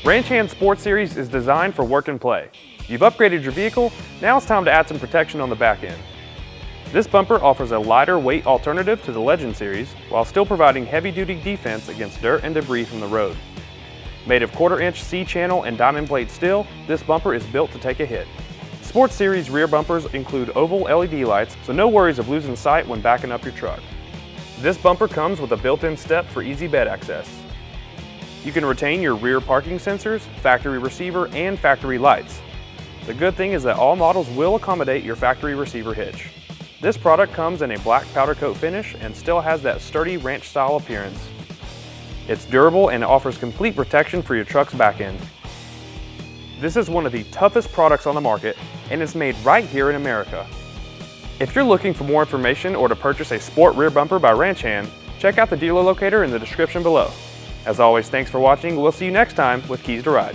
Ranch Hand Sport Series is designed for work and play. You've upgraded your vehicle, now it's time to add some protection on the back end. This bumper offers a lighter weight alternative to the Legend Series while still providing heavy-duty defense against dirt and debris from the road. Made of 1/4-inch C-channel and diamond plate steel, this bumper is built to take a hit. Sport Series rear bumpers include oval LED lights, so no worries of losing sight when backing up your truck. This bumper comes with a built-in step for easy bed access. You can retain your rear parking sensors, factory receiver, and factory lights. The good thing is that all models will accommodate your factory receiver hitch. This product comes in a black powder coat finish and still has that sturdy ranch-style appearance. It's durable and offers complete protection for your truck's back end. This is one of the toughest products on the market, and it's made right here in America. If you're looking for more information or to purchase a sport rear bumper by Ranch Hand, check out the dealer locator in the description below. As always, thanks for watching. We'll see you next time with Keys to Ride.